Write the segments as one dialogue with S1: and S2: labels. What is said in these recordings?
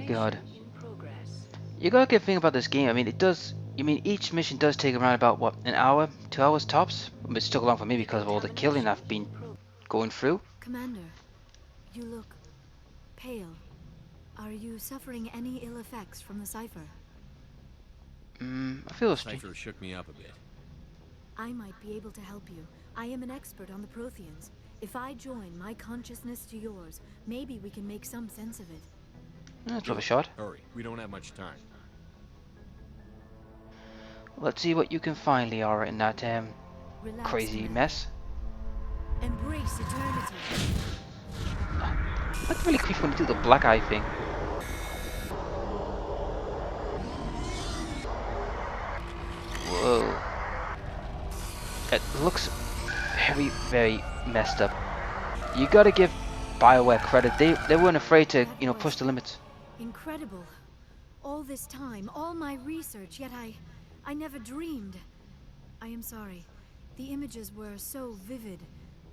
S1: God. You gotta get a thing about this game. I mean, it does. I mean, each mission does take around about what, an hour, 2 hours tops. It's took long for me because of all the killing I've been going through.
S2: Commander, you look pale. Are you suffering any ill effects from the cipher?
S1: I feel strange.
S3: Cipher shook me up a bit.
S2: I might be able to help you. I am an expert on the Protheans. If I join my consciousness to yours, maybe we can make some sense of it.
S1: Let's have a shot.
S3: Hurry, we don't have much time.
S1: Let's see what you can find, Liara, in that
S2: Relax,
S1: crazy
S2: Commander.
S1: mess.
S2: Embrace eternity.
S1: That's really creepy when you do the black eye thing. Whoa. It looks very, very messed up. You gotta give BioWare credit. They weren't afraid to, you know, push the limits.
S2: Incredible. All this time, all my research, yet I never dreamed. I am sorry. The images were so vivid.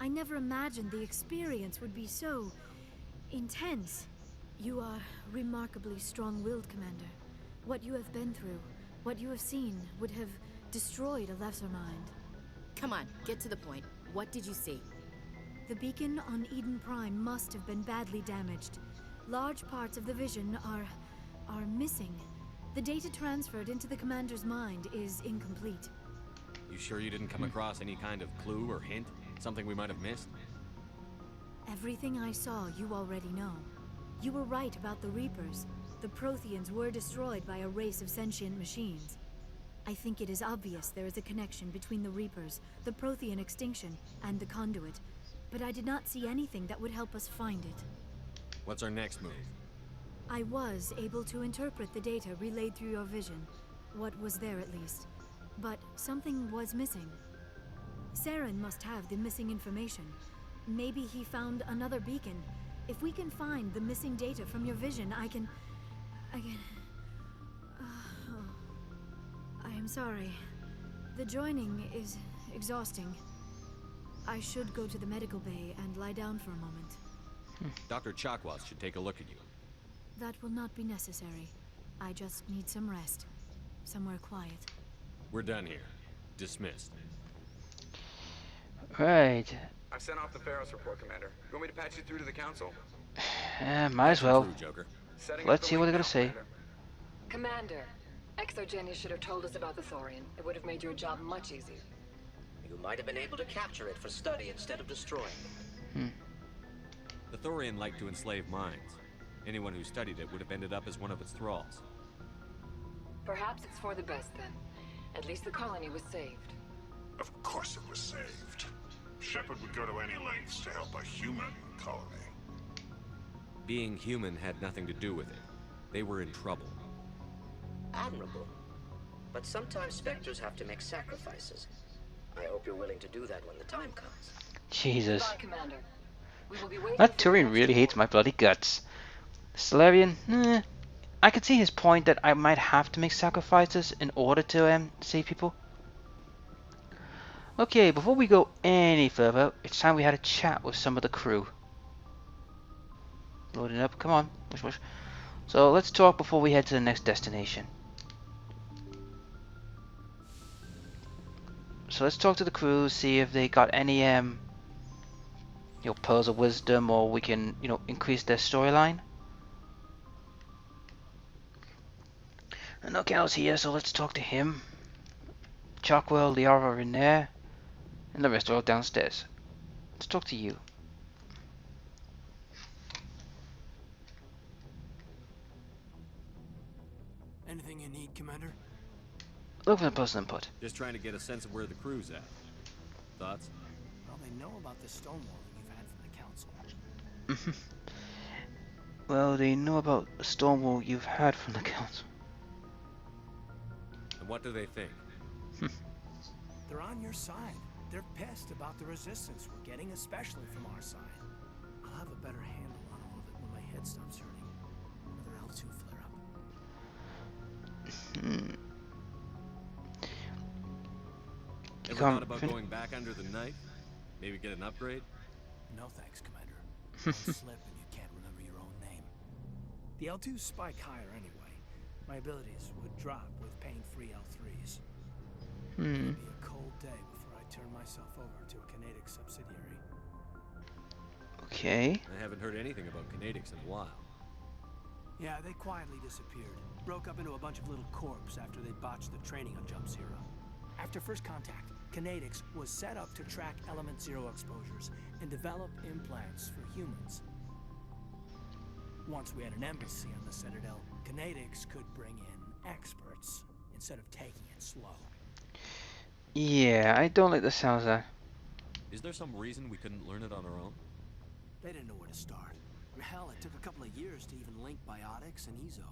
S2: I never imagined the experience would be so intense. You are remarkably strong-willed, Commander. What you have been through, what you have seen, would have destroyed a lesser mind.
S4: Come on, get to the point. What did you see?
S2: The beacon on Eden Prime must have been badly damaged. Large parts of the vision are missing. The data transferred into the commander's mind is incomplete.
S3: You sure you didn't come across any kind of clue or hint? Something we might have missed?
S2: Everything I saw, you already know. You were right about the Reapers. The Protheans were destroyed by a race of sentient machines. I think it is obvious there is a connection between the Reapers, the Prothean extinction, and the Conduit. But I did not see anything that would help us find it.
S3: What's our next move?
S2: I was able to interpret the data relayed through your vision. What was there, at least. But something was missing. Saren must have the missing information. Maybe he found another beacon. If we can find the missing data from your vision, I can... I am sorry. The joining is exhausting. I should go to the medical bay and lie down for a moment.
S3: Dr. Chakwas should take a look at you.
S2: That will not be necessary. I just need some rest. Somewhere quiet.
S3: We're done here. Dismissed.
S1: Right.
S5: I've sent off the Pharos report, Commander. You want me to patch you through to the Council?
S1: Might as well.
S3: True, Joker.
S1: Let's see what they're gonna say.
S6: Commander, Exogenius should have told us about the Thorian. It would have made your job much easier.
S7: You might have been able to capture it for study instead of destroying it.
S3: The Thorian liked to enslave minds. Anyone who studied it would have ended up as one of its thralls.
S6: Perhaps it's for the best then. At least the colony was saved.
S8: Of course it was saved. Shepard would go to any lengths to help a human colony.
S3: Being human had nothing to do with it. They were in trouble.
S7: Admirable. But sometimes Spectres have to make sacrifices. I hope you're willing to do that when the time comes.
S1: Jesus.
S6: Goodbye, Commander. We will be waiting
S1: That
S6: for you
S1: Turian
S6: next
S1: really
S6: report.
S1: hates my bloody guts. Solarian, I could see his point that I might have to make sacrifices in order to save people. Okay, before we go any further, it's time we had a chat with some of the crew. Loading up, come on. Push, push. So let's talk before we head to the next destination. So let's talk to the crew, see if they got any pearls of wisdom, or we can, increase their storyline. And O'Connell's here, so let's talk to him. Chockwell, Liara are in there, and the rest are all downstairs. Let's talk to you.
S9: Anything you need, Commander?
S1: Look for the personal input.
S3: Just trying to get a sense of where the crew's at. Thoughts?
S9: Well, they know about the stonewalling you've had from the Council.
S1: Well, they know about the stonewall you've had from the Council.
S3: And what do they think?
S9: They're on your side. They're pissed about the resistance we're getting, especially from our side. I'll have a better handle on all of it when my head stops hurting. Another L2 flare-up.
S3: Ever thought about going back under the knife? Maybe get an upgrade?
S9: No thanks, Commander. One slip and you can't remember your own name. The L2s spike higher anyway. My abilities would drop with pain-free L3s. It would be a cold day before I turn myself over to a Kinetic subsidiary.
S1: Okay.
S3: I haven't heard anything about Kinetics in a while.
S9: Yeah, they quietly disappeared. Broke up into a bunch of little corps after they botched the training on Jump Zero. After first contact, Kinetics was set up to track Element Zero exposures and develop implants for humans. Once we had an embassy on the Citadel, Kinetics could bring in experts instead of taking it slow.
S1: Yeah, I don't like the sounds of that.
S3: Is there some reason we couldn't learn it on our own?
S9: They didn't know where to start. Hell, it took a couple of years to even link biotics and EZO.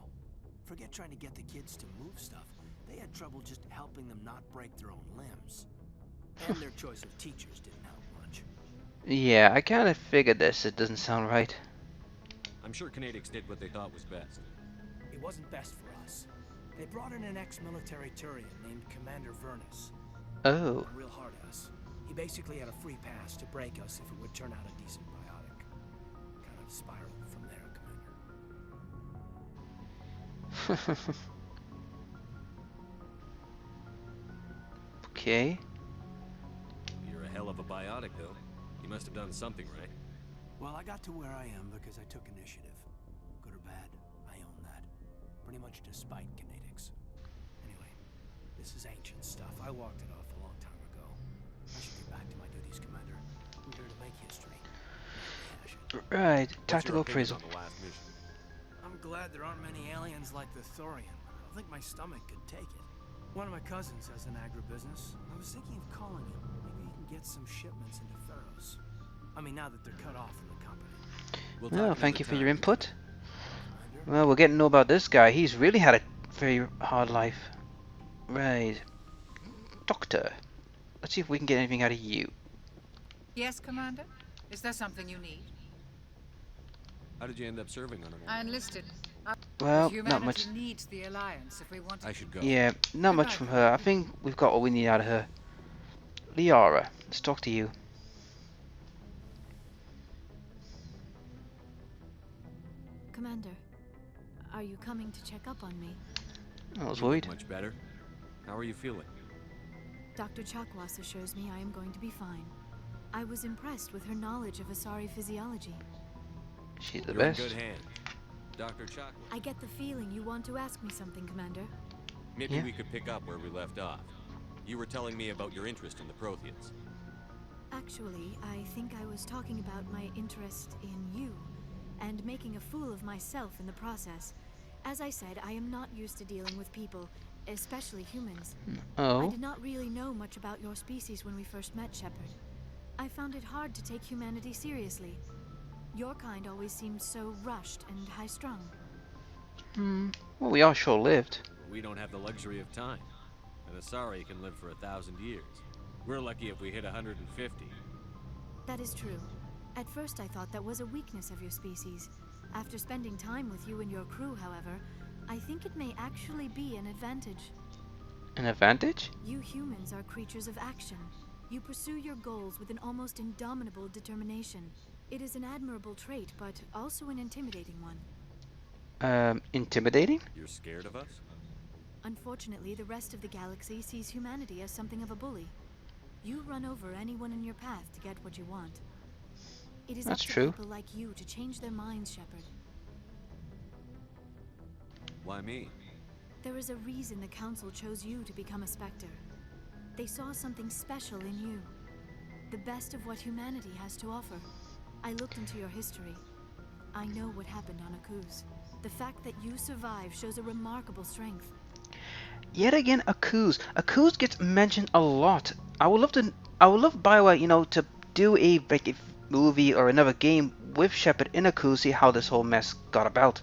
S9: Forget trying to get the kids to move stuff. They had trouble just helping them not break their own limbs. And their choice of teachers didn't help much.
S1: Yeah, I kind of figured this. It doesn't sound right.
S3: I'm sure Kinetics did what they thought was best.
S9: It wasn't best for us. They brought in an ex-military Turian named Commander Vernus.
S1: Oh.
S9: A real hard ass. He basically had a free pass to break us if it would turn out a decent biotic. Kind of spiraled from there, Commander.
S1: Okay.
S3: You're a hell of a biotic, though. You must have done something right.
S9: Well, I got to where I am because I took initiative. Good or bad, I own that. Pretty much despite Kinetics. Anyway, this is ancient stuff. I walked it off a long time ago. I should get back to my duties, Commander. We're here to make history.
S1: Right,
S3: What's
S1: tactical
S3: your opinion
S1: appraisal.
S3: on the last mission?
S9: I'm glad there aren't many aliens like the Thorian. I don't think my stomach could take it. One of my cousins has an agribusiness. I was thinking of calling him. Maybe he can get some shipments into Pharos. I mean, now that they're cut off from the company.
S3: We'll
S1: Well,
S3: talk
S1: thank you
S3: another
S1: for your
S3: time.
S1: input. Well, we're getting to know about this guy. He's really had a very hard life. Right. Doctor. Let's see if we can get anything out of you.
S10: Yes, Commander? Is there something you need?
S3: How did you end up serving on him?
S10: I enlisted.
S1: Well,
S10: Humanity
S1: not much.
S10: needs the Alliance if we want to.
S3: I should go.
S1: Yeah, not much from her. I think we've got what we need out of her. Liara, let's talk to you.
S2: Commander, are you coming to check up on me?
S1: I was
S3: You look
S1: worried.
S3: much better. How are you feeling?
S2: Dr. Chakwas assures me I am going to be fine. I was impressed with her knowledge of Asari physiology.
S1: She's the
S3: You're
S1: best.
S3: in good hands. Dr. Chakwas.
S2: I get the feeling you want to ask me something, Commander.
S3: Maybe
S1: Yeah.
S3: we could pick up where we left off. You were telling me about your interest in the Protheans.
S2: Actually, I think I was talking about my interest in you, and making a fool of myself in the process. As I said, I am not used to dealing with people, especially humans. I
S1: Oh.
S2: did not really know much about your species when we first met, Shepard. I found it hard to take humanity seriously. Your kind always seemed so rushed and high-strung.
S1: Well, we are short-lived.
S3: We don't have the luxury of time. An Asari can live for 1,000 years. We're lucky if we hit 150.
S2: That is true. At first I thought that was a weakness of your species. After spending time with you and your crew, however, I think it may actually be an advantage.
S1: An advantage?
S2: You humans are creatures of action. You pursue your goals with an almost indomitable determination. It is an admirable trait, but also an intimidating one.
S1: Intimidating?
S3: You're scared of us?
S2: Unfortunately, the rest of the galaxy sees humanity as something of a bully. You run over anyone in your path to get what you want. It is
S1: That's
S2: up to
S1: true.
S2: people like you to change their minds, Shepard.
S3: Why me?
S2: There is a reason the Council chose you to become a Spectre. They saw something special in you. The best of what humanity has to offer. I looked into your history. I know what happened on Akuz. The fact that you survived shows a remarkable strength.
S1: Yet again, Akuz. Akuz gets mentioned a lot. I would love BioWare, you know, to do a movie or another game with Shepard in Akuz, see how this whole mess got about.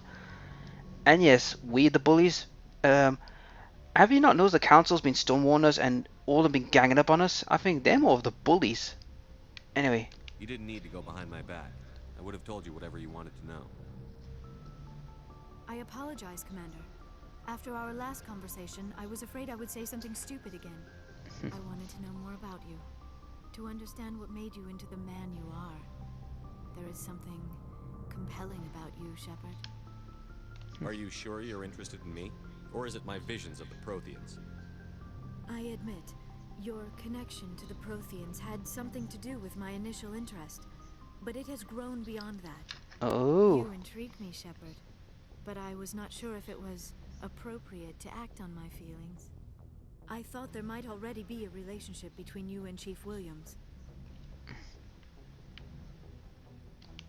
S1: And yes, we the bullies. Have you not noticed the Council's been stonewalling us and all have been ganging up on us? I think they're more of the bullies. Anyway.
S3: You didn't need to go behind my back. I would have told you whatever you wanted to know.
S2: I apologize, Commander. After our last conversation, I was afraid I would say something stupid again. I wanted to know more about you. To understand what made you into the man you are. There is something compelling about you, Shepard.
S3: Are you sure you're interested in me? Or is it my visions of the Protheans?
S2: I admit, your connection to the Protheans had something to do with my initial interest, but it has grown beyond that.
S1: Oh.
S2: You intrigue me, Shepard, but I was not sure if it was appropriate to act on my feelings. I thought there might already be a relationship between you and Chief Williams.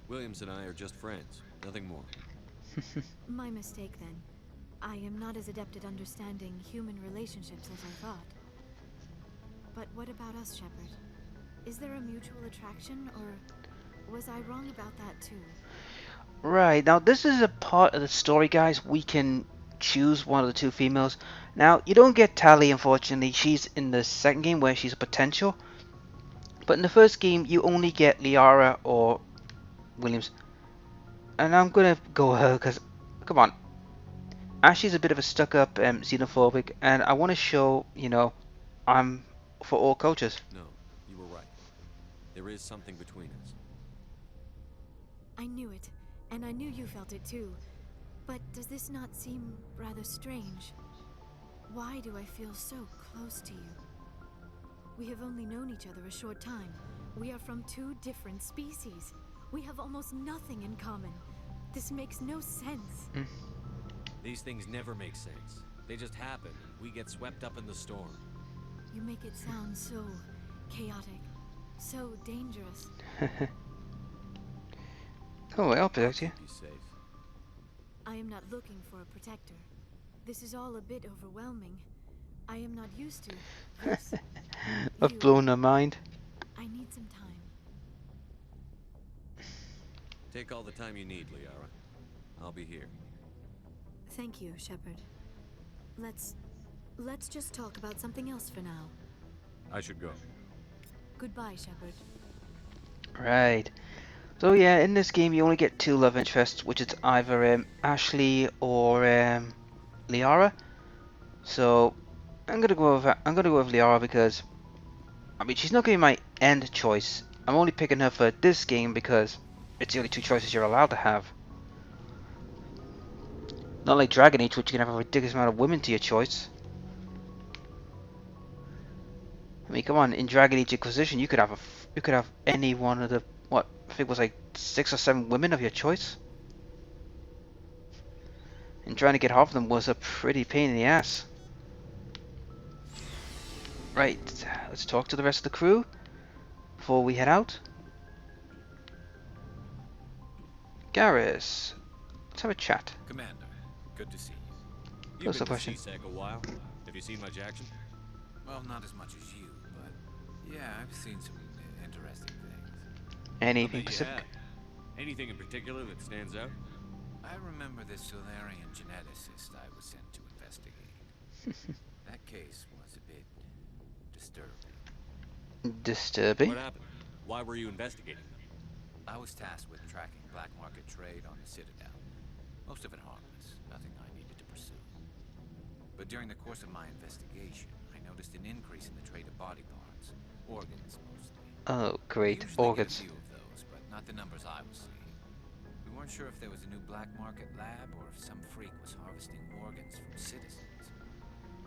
S3: Williams and I are just friends, nothing more.
S2: My mistake, then. I am not as adept at understanding human relationships as I thought. But what about us, Shepard? Is there a mutual attraction, or was I wrong about that too?
S1: Right, now this is a part of the story, guys. We can choose one of the two females. Now, you don't get Tali, unfortunately. She's in the second game where she's a potential. But in the first game, you only get Liara or Williams. And I'm gonna go her because, come on. Ashley's a bit of a stuck-up xenophobic, and I want to show, you know, I'm for all cultures.
S3: No, you were right. There is something between us.
S2: I knew it, and I knew you felt it too. But does this not seem rather strange? Why do I feel so close to you? We have only known each other a short time. We are from two different species. We have almost nothing in common. This makes no sense.
S3: These things never make sense. They just happen, and we get swept up in the storm.
S2: You make it sound so chaotic, so dangerous.
S1: Oh, I'll protect you.
S3: Be safe.
S2: I am not looking for a protector. This is all a bit overwhelming. I am not used to this.
S1: I've blown her mind.
S2: I need some time.
S3: Take all the time you need, Liara. I'll be here.
S2: Thank you, Shepard. Let's just talk about something else for now.
S3: I should go.
S2: Goodbye, Shepard.
S1: Right. So yeah, in this game you only get two love interests, which is either Ashley or Liara. So I'm gonna go with Liara because I mean she's not gonna be my end choice. I'm only picking her for this game because it's the only two choices you're allowed to have. Not like Dragon Age, which you can have a ridiculous amount of women to your choice. I mean, come on, in Dragon Age Inquisition, you could have any one of the what I think was like 6 or 7 women of your choice. And trying to get half of them was a pretty pain in the ass. Right, let's talk to the rest of the crew before we head out. Garrus, let's have a chat.
S3: Commander, good to see you. You've
S1: What's the
S3: been to
S1: question?
S3: CSEC a while. Have you seen much action?
S11: Well, not as much as you, but yeah, I've seen some interesting things.
S1: Anything specific?
S3: Yeah. Anything in particular that stands out?
S11: I remember this Solarian geneticist I was sent to investigate. That case was a bit disturbing.
S1: Disturbing?
S3: What happened? Why were you investigating them?
S11: I was tasked with tracking black market trade on the Citadel. Most of it harmless, nothing I needed to pursue. But during the course of my investigation, I noticed an increase in the trade of body parts, organs mostly.
S1: Oh, great, organs.
S11: We usually get a few of those, but not the numbers I was seeing. We weren't sure if there was a new black market lab or if some freak was harvesting organs from citizens.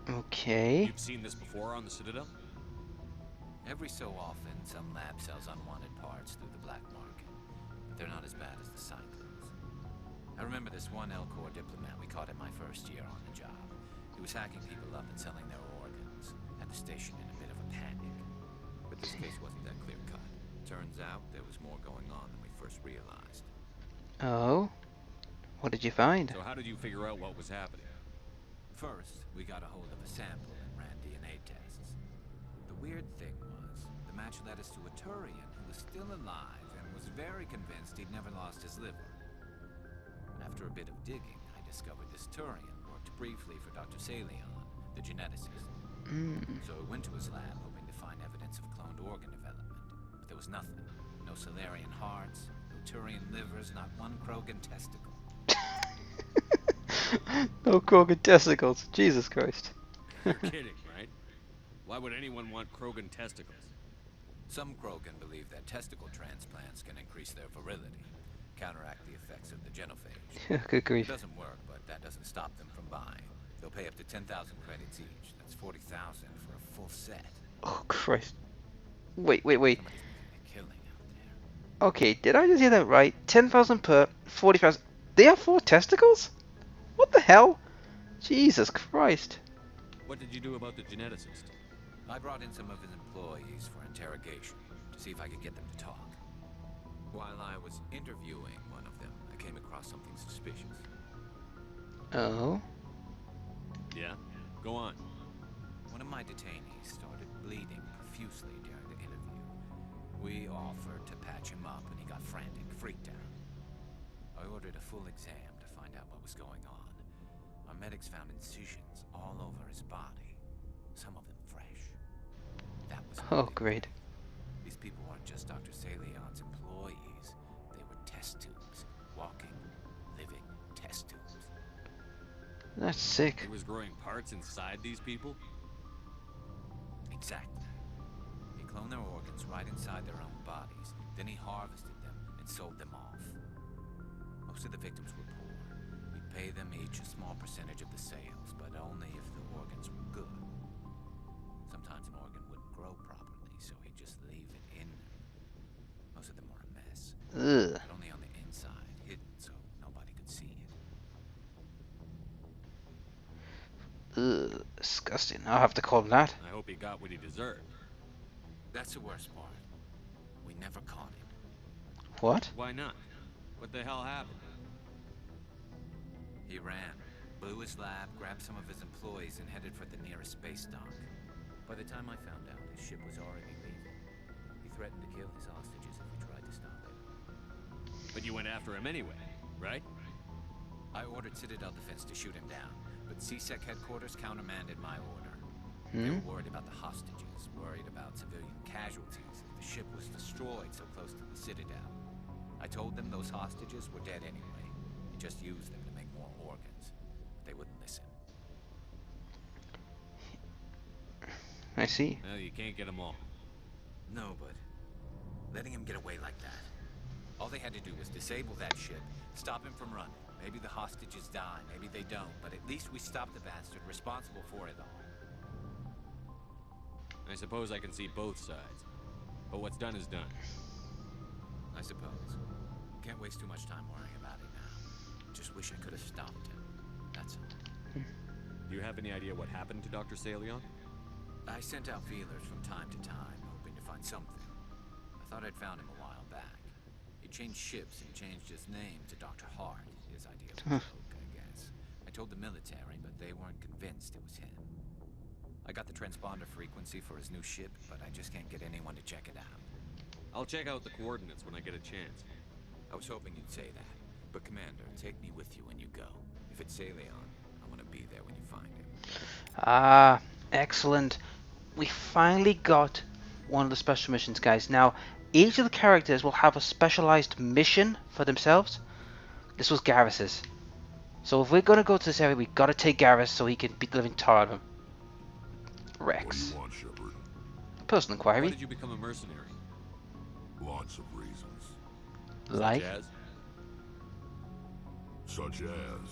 S1: Okay.
S3: You've seen this before on the Citadel?
S11: Every so often, some lab sells unwanted parts through the black market, but they're not as bad as the cyclones. I remember this one Elcor diplomat we caught in my first year on the job. He was hacking people up and selling their organs. Had the station in a bit of a panic. But this case wasn't that clear-cut. Turns out there was more going on than we first realized.
S1: Oh? What did you find?
S3: So how did you figure out what was happening?
S11: First, we got a hold of a sample and ran DNA tests. The weird thing was, the match led us to a Turian who was still alive and was very convinced he'd never lost his liver. After a bit of digging, I discovered this Turian worked briefly for Dr. Salion, the geneticist. So I went to his lab hoping to find evidence of cloned organ development. But there was nothing. No Solarian hearts, no Turian livers, not one Krogan testicle.
S1: No Krogan testicles. Jesus Christ.
S3: You're kidding, right? Why would anyone want Krogan testicles?
S11: Some Krogan believe that testicle transplants can increase their virility. counteract the effects of the genophage.
S1: Good
S11: It
S1: grief.
S11: doesn't work, but that doesn't stop them from buying. They'll pay up to 10,000 credits each. That's 40,000 for a full set.
S1: Oh Christ. Wait.
S11: Somebody's making a killing out there.
S1: Okay, did I just hear that right? 10,000 per 40,000. They have 4 testicles? What the hell? Jesus Christ.
S3: What did you do about the geneticist?
S11: I brought in some of his employees for interrogation to see if I could get them to talk. While I was interviewing one of them, I came across something suspicious.
S1: Oh.
S3: Yeah? Go on.
S11: One of my detainees started bleeding profusely during the interview. We offered to patch him up and he got frantic, freaked out. I ordered a full exam to find out what was going on. Our medics found incisions all over his body, some of them fresh. That was
S1: Oh, great.
S11: These people weren't just Dr. Salion's employees. They were test tubes. Walking, living test tubes.
S1: That's sick.
S3: He was growing parts inside these people?
S11: Exactly. He cloned their organs right inside their own bodies. Then he harvested them and sold them off. Most of the victims were poor. He'd pay them each a small percentage of the sales, but only if the organs were good. Sometimes an organ wouldn't grow properly, so he'd just leave it in them. Most of them were a mess.
S1: Ugh.
S11: But only on the inside, hidden so nobody could see it.
S1: Ugh. Disgusting. I'll have to call him that.
S3: I hope he got what he deserved.
S11: That's the worst part. We never caught him.
S1: What?
S3: Why not? What the hell happened?
S11: He ran, blew his lab, grabbed some of his employees, and headed for the nearest space dock. By the time I found out, his ship was already leaving. He threatened to kill his hostages if we tried to stop him.
S3: But you went after him anyway, right?
S11: I ordered Citadel Defense to shoot him down, but CSEC headquarters countermanded my order. They were worried about the hostages, worried about civilian casualties if the ship was destroyed so close to the Citadel. I told them those hostages were dead anyway. He just used them to make more organs. But they wouldn't listen.
S1: I see.
S3: Well, you can't get them all.
S11: No, but letting him get away like that. All they had to do was disable that ship, stop him from running. Maybe the hostages die, maybe they don't, but at least we stopped the bastard responsible for it all.
S3: I suppose I can see both sides. But what's done is done.
S11: I suppose. Can't waste too much time worrying about it now. Just wish I could have stopped him. That's all.
S3: Do you have any idea what happened to Dr. Salion?
S11: I sent out feelers from time to time, hoping to find something. I thought I'd found him a while back. He changed ships and changed his name to Dr. Hart. His idea of a joke, I guess. I told the military, but they weren't convinced it was him. I got the transponder frequency for his new ship, but I just can't get anyone to check it out.
S3: I'll check out the coordinates when I get a chance.
S11: I was hoping you'd say that. But Commander, take me with you when you go. If it's Salion, I want to be there when you find him.
S1: Ah, excellent. We finally got one of the special missions, guys. Now, each of the characters will have a specialized mission for themselves. This was Garrus's. So if we're going to go to this area, we've got to take Garrus so he can beat the living tar out of him. Rex.
S8: What do you want, Shepard?
S1: Personal
S3: Why
S1: inquiry.
S3: did you become a mercenary?
S8: Lots of reasons.
S1: Like?
S8: Such as,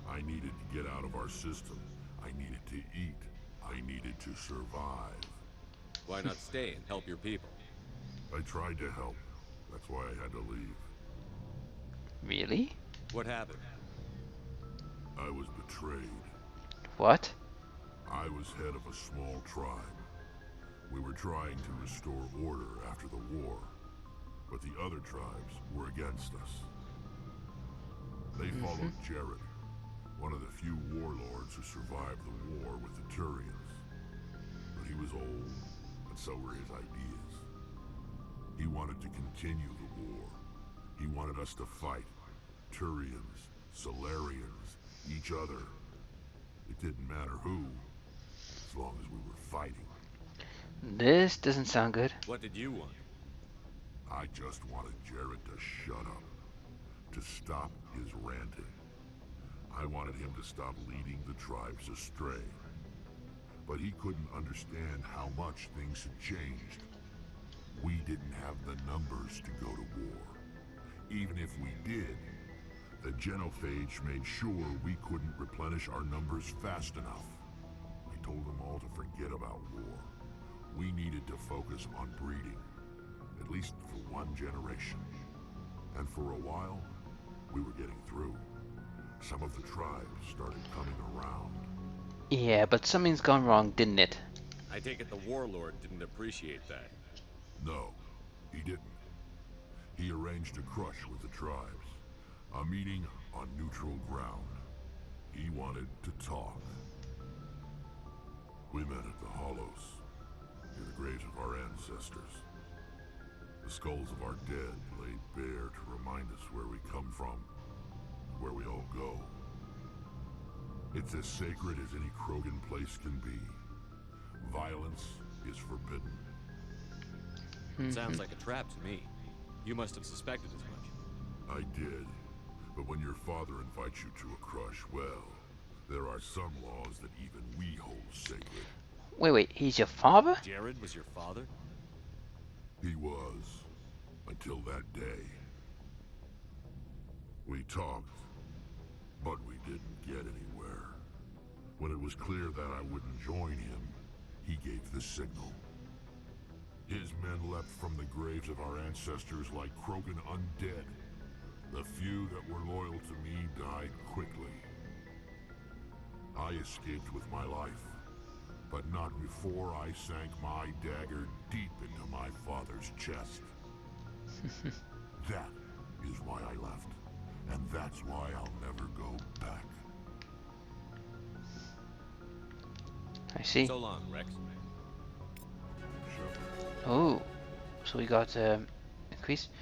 S8: I needed to get out of our system. I needed to eat. I needed to survive.
S3: Why not stay and help your people?
S8: I tried to help. That's why I had to leave.
S1: Really?
S3: What happened?
S8: I was betrayed.
S1: What?
S8: I was head of a small tribe. We were trying to restore order after the war, but the other tribes were against us. They followed Jared, one of the few warlords who survived the war with the Turians. But he was old, and so were his ideas. He wanted to continue the war. He wanted us to fight. Turians, Solarians, each other. It didn't matter who, as long as we were fighting.
S1: This doesn't sound good.
S3: What did you want?
S8: I just wanted Jared to shut up, to stop his ranting. I wanted him to stop leading the tribes astray. But he couldn't understand how much things had changed. We didn't have the numbers to go to war. Even if we did, the genophage made sure we couldn't replenish our numbers fast enough. I told them all to forget about war. We needed to focus on breeding, at least for one generation. And for a while, we were getting through. Some of the tribes started coming around.
S1: Yeah, but something's gone wrong, didn't it?
S3: I take it the warlord didn't appreciate that.
S8: No, he didn't. He arranged a crush with the tribes. A meeting on neutral ground. He wanted to talk. We met at the Hollows, near the graves of our ancestors. The skulls of our dead laid bare to remind us where we come from, where we all go. It's as sacred as any Krogan place can be. Violence is forbidden.
S3: Sounds like a trap to me. You must have suspected as much.
S8: I did. But when your father invites you to a crush, well, there are some laws that even we hold sacred.
S1: Wait, he's your father?
S3: Jared was your father?
S8: He was. Until that day. We talked, but we didn't get anywhere. When it was clear that I wouldn't join him, he gave the signal. His men leapt from the graves of our ancestors like Krogan undead. The few that were loyal to me died quickly. I escaped with my life, but not before I sank my dagger deep into my father's chest. That is why I left, and that's why I'll never go back.
S1: I see.
S3: So long, Rex.
S1: Oh, so we got increase.